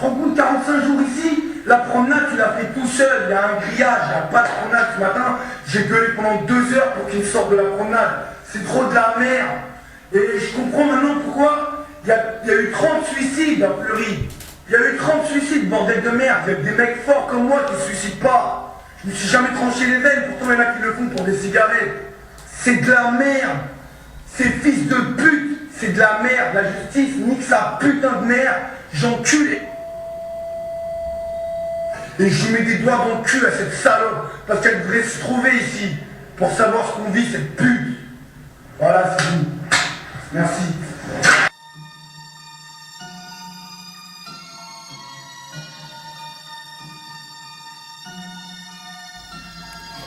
te rends compte, 45 jours ici, la promenade, tu l'as fait tout seul. Il y a un grillage, il n'y a pas de promenade ce matin. J'ai gueulé pendant 2 heures pour qu'il sorte de la promenade. C'est trop de la merde. Et je comprends maintenant pourquoi il y a eu 30 suicides à Fleury. Il y a eu 30 suicides, bordel de merde. Il y a des mecs forts comme moi qui ne se suicident pas. Je me suis jamais tranché les veines, pourtant il y en a qui le font pour des cigarettes. C'est de la merde. Ces fils de pute, c'est de la merde. La justice nique sa putain de merde. J'encule. Et je mets des doigts dans le cul à cette salope, parce qu'elle devrait se trouver ici, pour savoir ce qu'on vit, cette pute. Voilà, c'est tout. Merci.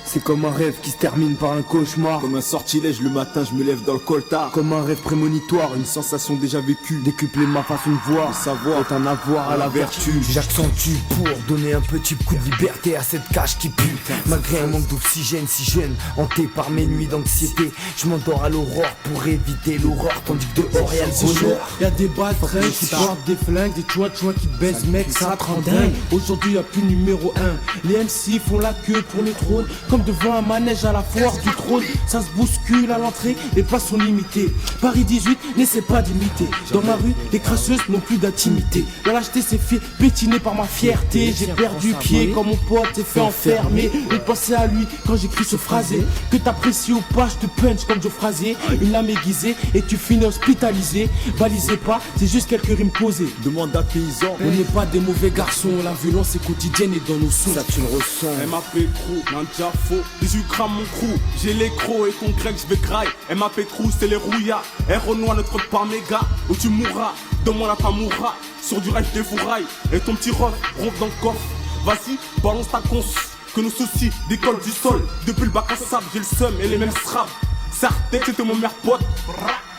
C'est comme un rêve qui se termine par un cauchemar. Comme un sortilège le matin je me lève dans le coltard. Comme un rêve prémonitoire, Une sensation déjà vécue. décupler ma façon de voir. Le savoir est un avoir à la vertu. J'accentue pour donner un petit coup de liberté à cette cage qui pue. Malgré un manque d'oxygène si jeune, hanté par mes nuits d'anxiété, je m'endors à l'aurore pour éviter l'horreur. Tandis que dehors y a le bonheur. Y'a des balles traînes qui portent des flingues, des chouins qui te baissent, mec, ça te rend dingue. Aujourd'hui y'a plus numéro 1. Les MC font la queue pour le trône, comme devant un manège à la foire du trône. Ça se bouscule à l'entrée, les places sont limitées. Paris 18, n'essaie pas d'imiter. Dans ma rue, les crasseuses n'ont plus d'intimité. La lâcheté s'est fait pétiner par ma fierté. J'ai perdu pied quand mon pote s'est fait enfermer. Et penser à lui quand j'écris ce phrasé. Que t'apprécies ou pas, je te punch comme Joe Frazier. Une lame aiguisée et tu finis hospitalisé. Balisez pas, c'est juste quelques rimes posées. Demande à paysan. On n'est pas des mauvais garçons, la violence est quotidienne et dans nos sons. Ça tu le ressens. MAP crew, ninja faux, 18 grammes mon crew. J'ai les crocs et ton grec je vais graille. MAP crew c'est les rouillards. R noir notre par méga. Où tu mourras, donne-moi la Pamoura. Sur du rêve des fourrailles. Et ton petit ref rentre dans le coffre. Vas-y, balance ta conce. Que nos soucis décollent du sol. Depuis le bac à sable, j'ai le seum et les mêmes straps. Sartek c'était mon meilleur pote.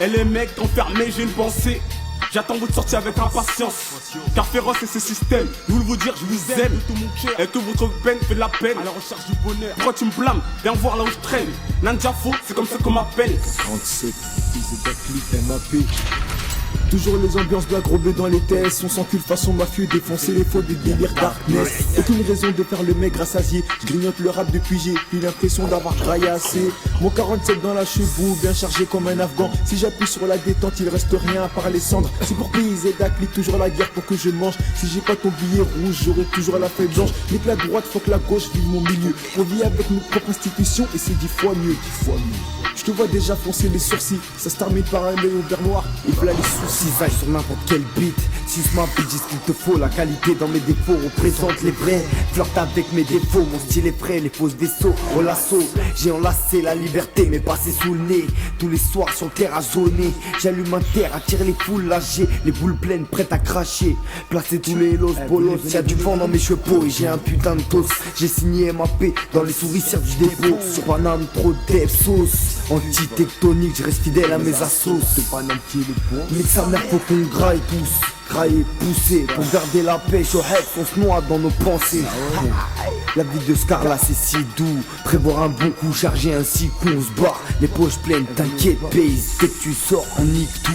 Et les mecs enfermés, j'ai une pensée. J'attends votre sortie avec impatience. Car féroce et ce système, je voulais vous dire je vous aime de tout mon cœur. Et que votre peine fait de la peine à la recherche du bonheur. Pourquoi tu me blâmes? Viens voir là où je traîne. Ninja faux, c'est comme ça qu'on m'appelle. 37, fils de clip MAP. Toujours les ambiances blagues robées dans les tests. On s'encule façon mafieux, défoncer les faux des délires darkness. Aucune raison de faire le maigre rassasié. Je grignote le rap depuis j'ai plus l'impression d'avoir graillé assez. Mon 47 dans la chevaux, bien chargé comme un afghan. Si j'appuie sur la détente, il reste rien à part les cendres. C'est pour payer Zeda, clique toujours la guerre pour que je mange. Si j'ai pas ton billet rouge, j'aurai toujours la feuille blanche. Mais que la droite, faut que la gauche vive mon milieu. On vit avec nos propres institutions et c'est 10 fois mieux, 10 fois mieux. Je te vois déjà foncer les sourcils. Ça se termine par un œil au beurre noir. Et voilà les soucis. Cisaille sur n'importe quel beat. Si ce m'appelle, dis ce qu'il te faut. La qualité dans mes défauts représente les vrais. Flirte avec mes défauts, mon style est prêt. Les fausses vaisseaux au lasso. J'ai enlacé la liberté, mais passé sous le nez. Tous les soirs sur terre à zoner. J'allume un terre, attire les foules lâchées. Les boules pleines, prêtes à cracher. Placer tous les los, bolos. Y'a du vent dans mes cheveux et j'ai un putain de toast. J'ai signé MAP dans les souricières du dépôt. Sur Paname, trop de sauce. Anti-tectonique, je reste fidèle à mes assos. C'est pas un petit le point. Mais que sa mère faut qu'on graille tous, grailler, pousser. Pour garder la pêche au head, on se noie dans nos pensées. La vie de Scarla c'est si doux. Prévoir un bon coup, charger un six coups, on se barre. Les poches pleines, t'inquiète, base. Dès que tu sors, on nique tout.